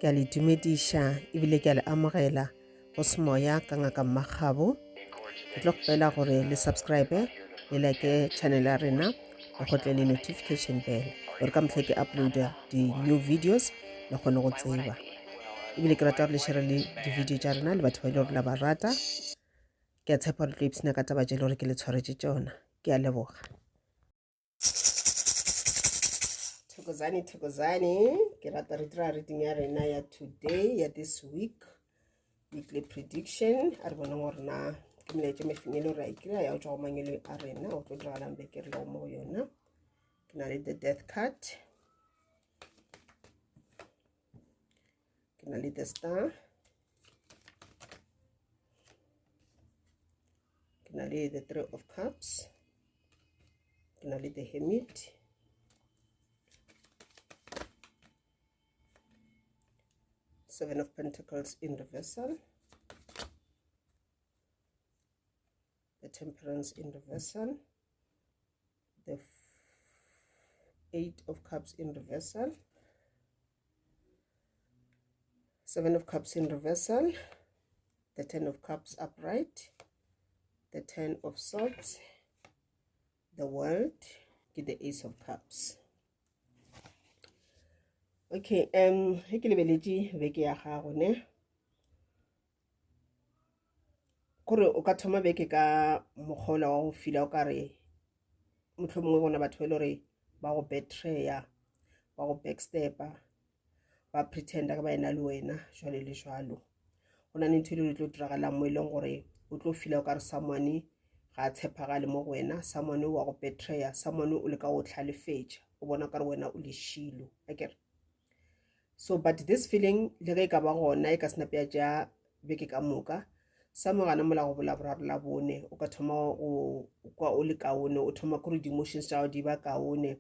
ke a le dumediša ebile ke a le amogela go semoya ka ngaka Mmakgabo. Ke tlo kgopela gore le subscribe le like channel ya rena le gotle le notification bell gore ka motlha ke uploada di-new videos le kgone go tseba. Ebile ke rata gore le share le di-video tša rena le batho ba ile gore la ba rata. Ke a tshepa gore tlo ipsina ka taba tše le gore ke le tshwaretse tšona. Ke a leboga. Thokozani, ke rata re dira reading ya rena ya today, ya this week, weekly prediction. A re boneng gore na ke melaetša mefeng e le gore a ikry-a ya go tšwa go mangelo a rena o tlo diragalang beke re lego mo go yona. Ke na le the death card, ke na le the star, ke na le the 3 of cups, ke na le the hermit, Seven of Pentacles in reversal, the Temperance in reversal, the 8 of Cups in reversal, Seven of Cups in reversal, the 10 of Cups upright, the 10 of Swords, the World, the Ace of Cups. Okay, he ke lebeletse beke ya gago ne kore o ka thoma beke ka mogolo wa go fila o ka re mohlomongwe bona batho ba ile gore ba go betraya ba go backstepper ba pretenda ka ba ena le wena jwale le jwalo go na le ntho ile le tlo diragalang mo e leng gore o tlo fila o ka re someone ga a tshepagale mo go wena, someone wa go betraya, someone o le ka go hlalefetša o bona ka re wena o le shilo akere. So but this feeling le ge ka ba gona e ka snapea ja beke ka moka sa mogana mola go bola boraro la bone o ka thoma o kwa o le kaone o thoma gore di-emotions tša di ba kaone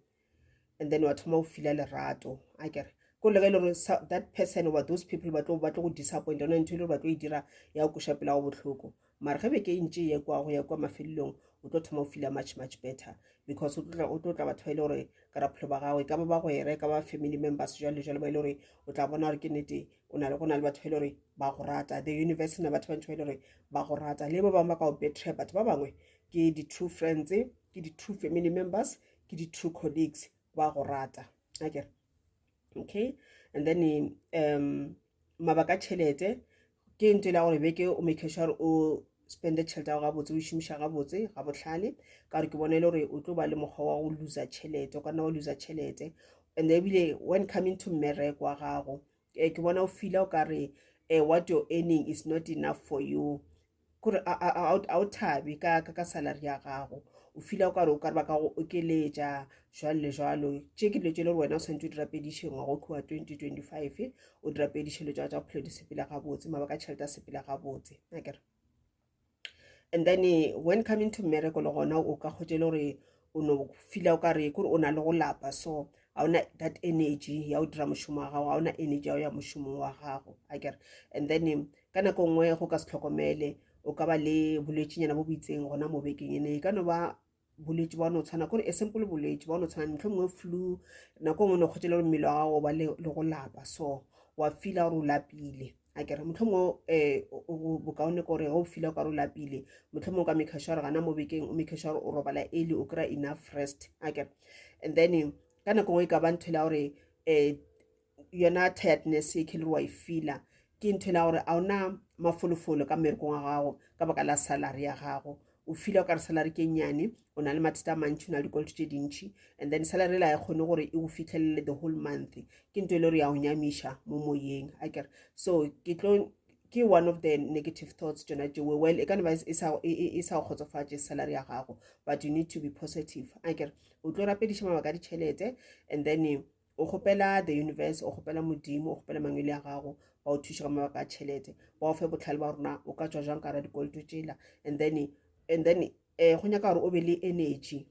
and then wa thoma o fila lerato akere ko le ge le gore that person or those people ba tlo go disappoint ona ntho ile ba tlo e dira ya go kuša pela go bohloko mara ge beke ntše ye kwa go ya kwa mafelelong o tlo thoma o fila much better because o tlo tla batho ba ile gore ka raphelo ba gagwe ka ba ba gwere ka ba family members jwale ba ile gore o tla bona gore ke nnete go na le batho ba ile gore ba go rata the universe na batho ba ntho ba ile gore ba go rata le ba bangwe ba ka go betray batho ba bangwe ke di-true friends ke di-true family members ke di-true colleagues ba go rata akere. Okay, and then mabaka tšhelete ke ntho la gore beke o make sure o spende tšhelete ya go gabotse o šomiša gabotse ga botlhale ka gore ke bona ile gore o tlo ba le mokgwa wa go loser tšhelete o ka nna wa loser tšhelete and ebile when coming to mmereko wa gago ke bona o fila o ka re what you're earning is not enough for you kore a o thabe ka salary ya gago o fila o ka re o ka re ba ka go okeletša jwalo le jwalo tše ke dilo tše le gore wena o swantse o dira pedišeng wa go kua 2025 o dira pedišelo tša bophelo di sepela gabotse mabaka tšhelete a sepela gabotse akere. And then when coming to miracle le gona o ka khotse le gore o no fila o ka re kore o na le go lapa so a ona that energy ya o dira mošomo wa gago a ona energy ya o ya mošomong wa gago akere. And then ka nako nngwe go ka se tlhokomele o ka ba le bolwetšenyana bo boitseng gona mo bekeng ene ka no ba bolwetši ba no tshwana kore e simple bolwetši ba no tshwana mohlomongwe flu nako nngwe no khotse le gore mmele wa gago ba le go lapa so wa fila gore o lapile akere mohlomongwe bokaone kore go fila o ka re o lapile mohlomongwe o ka make sure gana mo bekeng o make sure o robala early o kry enough rest akere. And then ka nako nngwe e ka ba ntho la gore yona tiredness e ke le wa e fila ke ntho la gore a ona mafolofolo ka mmerekong wa gago ka baka la salary ya gago o fila o ka re salary ke nnyane o na le mathata a mantši o na le dikoloto tše dintšhi and then salary la e kgone gore e go fitlhelele the whole month ke ntho e le gore ya go nyamiša mo moyeng akere. So ke one of the negative thoughts tsona tšeo well e ka neba e sa go kgotsofatše salary ya gago but you need to be positive akere o tlo rapediša mabaka a ditšhelete and then o kgopela the universe o kgopela modimo o kgopela mangwele ya gago ba o thuša ka mabaka a tšhelete ba o fe botlhale ba rona o ka tšwa jang ka ra dikoloto tšela and then go nyaka gore o be le energy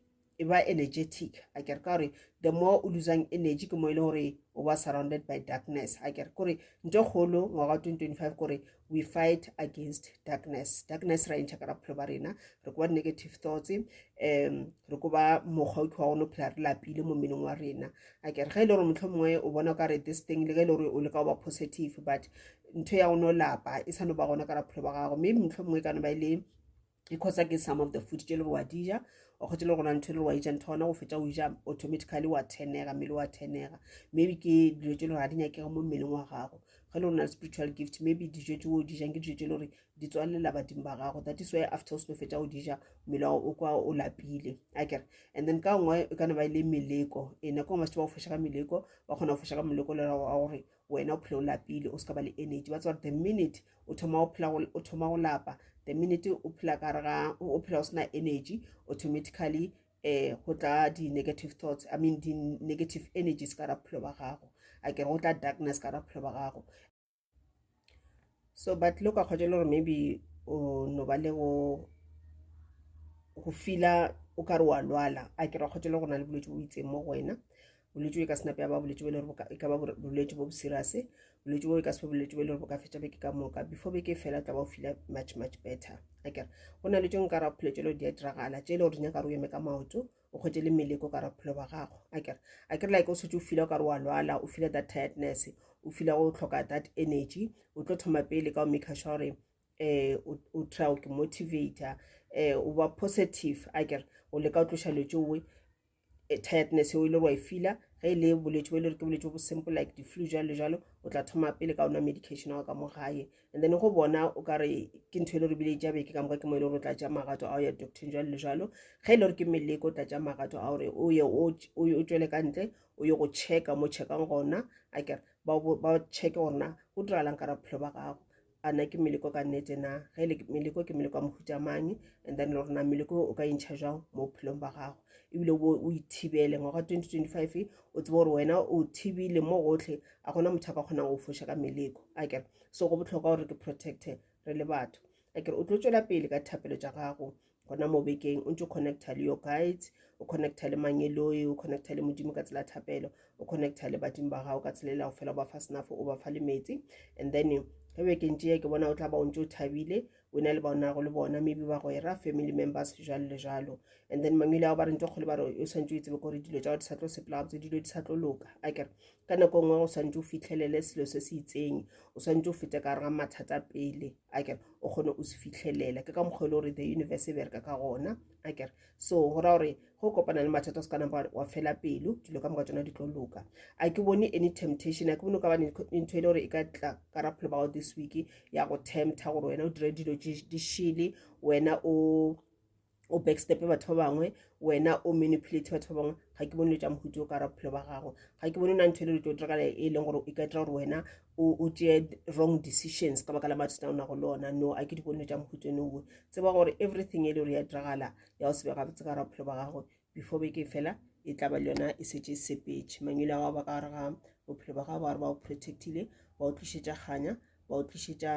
energetic I get gore the more o losing energy ke mo ile gore o ba surrounded by darkness I get gore ntho kholo ngwaga 2025 gore we fight against darkness ra intšha ka ra phelo ba rena re kwa negative thoughts re ko ba mogautlho wa gone phela re lapile mo meneng wa rena I get ge ile gore motlho mongwe o bona ka re this thing le ge ile gore o le ka ba positive but ntho ya gone lapa e sa no ba gona ka ra phelo ba gago maybe motlho mongwe ka no ba ile because I get some of the food tšelo wa dija o go tšelo gona ntho le wa ija ntho ona go fetša o ja automatically wa tenega mmele wa tenega maybe ke dilo tšelo ga di nyakega mo mmeleng wa gago ga le rona spiritual gift maybe dijo tšeo o dijang ke dijo tšelo gore di tswalela badimo ba gago that is why after o seno fetša o dija mmele wa o kwa o lapile I get and then ka ngwe e kana ba ile meleko ena ko mase ba go fosha ka meleko ba kgona go fosha ka meleko le wa gore wena o phela o lapile o ska ba le energy ba tswa the minute o thoma go lapa the minute o phela ka ga o phela o sena energy automatically go tla di negative thoughts I mean the negative energies ka ra phelo ba gago I get go tla darkness ka ra phelo ba gago so but look a khojelo gore maybe o no ba le go fila o ka re wa lwala a ke ra khojelo go na le bolwetse bo itseng mo wena bolwetse ka snap ya ba bolwetse bo le re ka ba bolwetse bo serious bolwetse bo ka se bolwetse bo le re ka fetša beke ka moka before beke fela tla ba o feel much better I get gona le tšeng ka ra phelo tšelo di a diragala tšelo re nya ka re eme ka maoto o khotse le meleko ka ra phelo ba gago I get like o setse o feel ka re wa lwala o feel that tiredness o feel go tlhoka that energy o tlo thoma pele ka o make sure o try to motivate o ba positive I get o le ka o tlosha le tšowe tiredness o ile wa feel ge ile bolwetse bo ile ke bolwetse bo simple like the flu jalo o tla thoma pele ka ona medication wa ka mo gae and then go bona o ka re ke ntho ile re bile ja beke ka moka ke mo ile re tla ja magato a ya doctor jalo ge ile re ke meleko tla ja magato a gore o ye o tswele ka ntle o ye go checka mo checkang gona I get ba check gona o diralang ka ra phelo ba gago ana ke meleko ka nnete na ge ile meleko ke meleko a mohuta mang and then le rona meleko o ka intšha jang mo phelong ba gago ebile o ithibele ngwaga 2025 o tsebo gore wena o thibile mo gotlhe a gona motho ka kgonang go fosha ka meleko I get so go botlhokwa gore ke protecte re le batho I get o tlo tswela pele ka thapelo tša gago gona mo bekeng o ntse o connecta le your guides o connecta le manyeloi o connecta le modimo ka tsela thapelo o connecta le badimo ba gago ka tsela la go fela ba fa senafo o ba fa le metsi and then ge bekeng tšea ke bona o tla ba o ntse o thabile o na le bona go le bona maybe ba go era family members jalo le jalo and then mangwele a ba re ntse kgole ba re o santse o itsebe gore dilo tša di sa tlo sepela tse dilo di sa tlo loka I get ka nako nngwe o santse o fitlhelele selo se se itseng o santse o fete ka re ga mathata pele I get o kgone o se fitlhelela ke ka mokgwa le gore the universe e bereka ka gona I get so go ra gore go kopana le mathata o se ka napa wa fela pelo dilo ka moka tsona di tlo loka a ke bone any temptation a ke bone ka ba ntho ile gore e ka tla ka ra phelo ba this week ya go tempta gore wena o dire dilo di shile wena o backstep batho ba bangwe wena o manipulate batho ba bangwe ga ke bone le tša mohuto ka ra phelo ba gago ga ke bone na ntho ile le tlo diragala e leng gore e ka dira gore wena o tšee wrong decisions ka baka la mathata o nago le ona no a ke di bone le tša mohuto enowe tseba gore everything e le gore ya diragala ya go sebe gabotse ka ra phelo ba gago before beke fela e tla ba le yona e setse sepetše mangwele a gago ba ka gare ga bophelo ba gago ba re ba o protectile ba o tlišetša kganya ba o tlišetša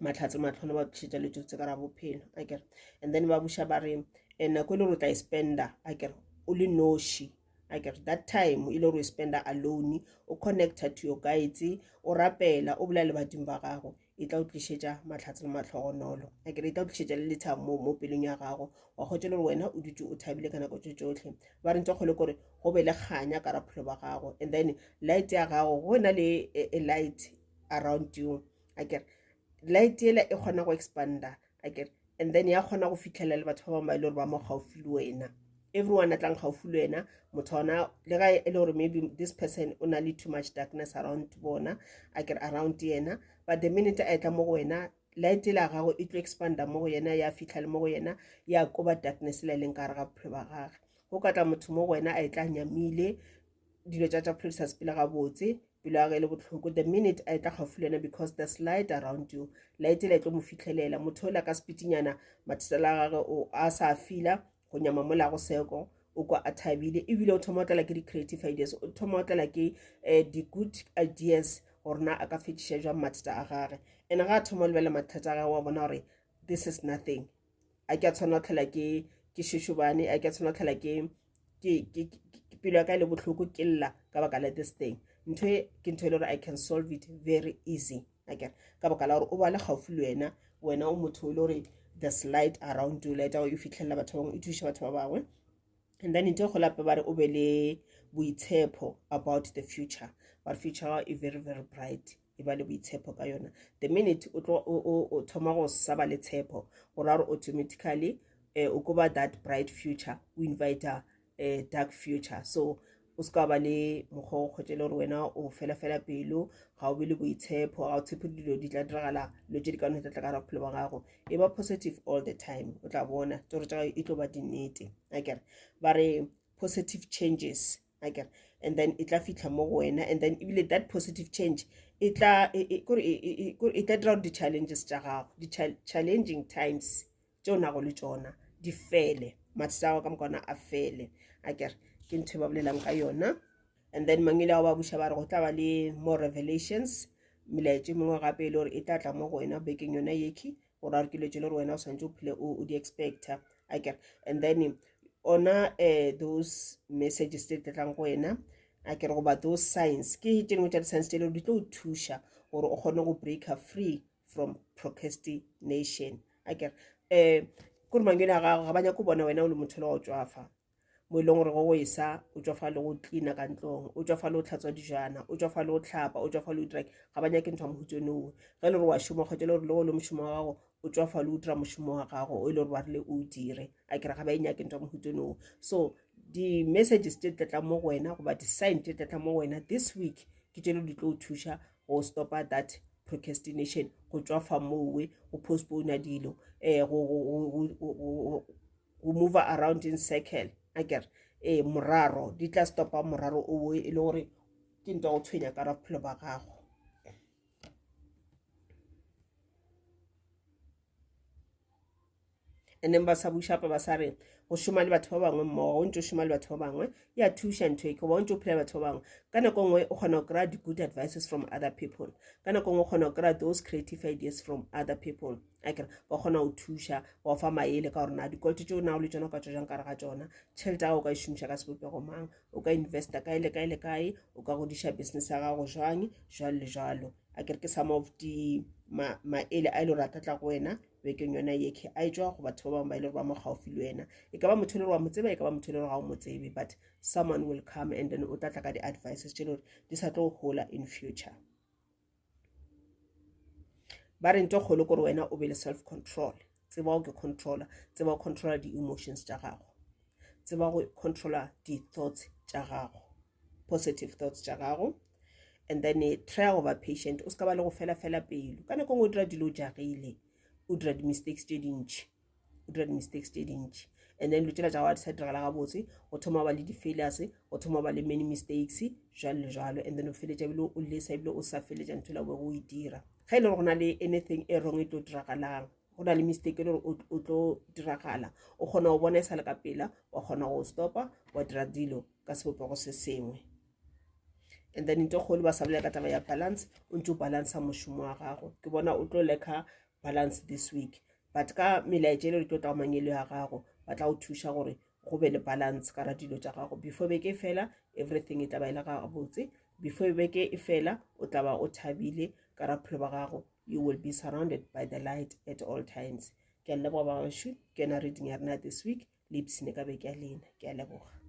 matlhatse matlhono ba tlišetša le tse ka ra bophelo I get and then ba buša ba re nako ile gore o tla e spenda I get o le noši I get that time ile gore o spenda alone o connecta to your guides o rapela o bola le badimo ba gago e tla o tlišetša matlhatse le matlhogonolo I get e tla o tlišetša le lethamo mo pelong ya gago wa kgotse le gore wena o dutse o thabile ka nako tše tšotlhe ba re ntse kgole kore go be le kganya ka ra phelo ba gago and then light ya gago go na le a light around you I get light ela e kgona go expanda I get and then ya kgona go fitlhela le batho ba bangwe ba ile gore ba mo gaufi le wena everyone a tlang gaufi le wena motho ona le ga e le gore maybe this person o na le too much darkness around bona I get around yena but the minute a etla mo go wena light la gago e tlo expanda mo go yena ya fitlha le mo go yena ya koba darkness la leng ka re ga bophelo ba gage go ka tla motho mo go wena a etla nyamile dilo tša phelo sa sepela ga botse pelo ya le botlhoko the minute a etla gaufi le wena because there's light around you light la tlo mo fitlhelela motho o la ka speedinyana mathata la gage o a sa fila go nyama mola go seko o kwa a thabile ebile o thoma o tlala ke di-creative ideas o thoma o tlala ke di-good ideas gore na a ka fetiša jwang mathata a gage and ga a thoma o lebela mathata a gage wa bona gore this is nothing a ke a tshwana o tlhala ke ke shishubane a ke tsona tlhala ke pelo ya ka le botlhoko ke lla ka baka la this thing ntho ke ntho le I can solve it very easy again ka baka la gore o ba le gaufi le wena o motho le gore there's light around you light you fitlhella batho ba bangwe e thuša batho ba bangwe and then ntho go lape ba re o be le boitshepo about the future but future is very very bright e ba le boitshepo ka yona the minute o thoma go saba le tshepo go ra gore automatically o go that bright future o invite a dark future so o ska ba le mogho go khotela gore wena o fela pelo ga o be le boitshepo ga o tshepe dilo di tla diragala lo tse di ka nna tla ka ra phelo ba gago e ba positive all the time o tla bona tore tsa e tlo ba dinete akere ba re positive changes akere and then it tla fitla mo go wena and then ebile that positive change it tla dira di challenges tsa gago di challenging times tsona go le tsona di fele matsa ka mokona a fele akere ke ntho ba bolelang ka yona and then mangile ba busha ba re go tla ba le more revelations milaetse mongwe gape le gore e tla tla mo go wena bekeng yona yeki gore a re ke letse le gore wena o santse o phele o di expecta akere and then ona those messages tse tlang go wena akere go ba those signs ke tšengwe tša di-signs tše le di tlo o thuša gore o kgone go break free from procrastination akere kore mangile a gago ga ba nyako bona wena o le motho le wa o tswafa mo e leng gore go isa o tswafa le go cleana ka ntlong o tswafa le go tlhatswa dijana o tswafa le go tlhapa o tswafa le go dira ga ba nyake ntho ya mohutsone ge le gore wa šoma kgotsa le gore le go le mošomo wa gago o tswafa le o dira mošomo wa gago o e le gore ba rile o dire a kere ga ba e nyake ntho ya mohutsone so di-messages tse tletla mo go wena goba di-sign tse tletla mo go wena this week ke tšele di tlo o thuša go stopa that procrastination go tswafa mowe go postpone dilo go move around in circle akere moraro di tla stopa moraro o e le gore ke ntwa go tshwenya ka ra bophelo ba gago and then ba sa bushapa ba sa re go šoma le batho ba bangwe mmogo o ntse o šoma le batho ba bangwe ya thuša ntho e ke ba o ntse o phela batho ba bangwe ka nako nngwe o kgona go kry-a di-good advices from other people ka nako nngwe o kgona go kry-a those creative ideas from other people akere ba kgona go thuša ba fa maele ka gore na dikoloto tse o na o le tsona o ka tswa jang kare ga tsona tšhelete ya o ka e šomiša ka sebopego mang o ka investa kae le kae le kae o ka godiša business ya gago jwang jwalo le jwalo akere ke some of maele a ile gore a tlatla go wena bekeng yona yeke a e tswa go batho ba bangwe ba ile gore ba mo gaufi le wena e ka ba motho le gore wa mo tseba e ka ba motho le gore ga o mo tsebe but someone will come and then o tlatla ka di-advices tse le gore di sa tlo go gola in future ba re nto kgolo gore wena o be le self control tseba o ke controller tseba o controller di-emotions tša gago tseba go controller di-thoughts tša gago positive thoughts tša gago and then try go ba patient o ska ba le go fela pelo ka nako ngwe o dira dilo jagile o dira di-mistakes tše dintši and then lo tšela tša gago di sa diragala gabotse go thoma ba le di-failures go thoma ba le many mistakes jalo le jalo and then o feletša ebile o lesa ebile o sa feletša ntho la bo o e dira ga ile go na le anything e wrong e tlo diragalang go na le mistake le gore o tlo diragala o kgona go bona e sa le ka pela wa kgona go stopa wa dira dilo ka sebopego se sengwe and then into kgolo ba sa bolela ka taba ya balance o ntse o balance mošomo wa gago ke bona o tlo leka balance this week but ka melaetše le re tlo tla manyelo ya gago ba tla o thuša gore go be le balance ka ra dilo tša gago before beke e fela everything e tla ba e le ga botse before beke e fela o tla ba o thabile ka ra bophelo ba gago you will be surrounded by the light at all times ke a leboga ba bašo ke na reading ya rena this week le ipsene ka beke ya lena ke a leboga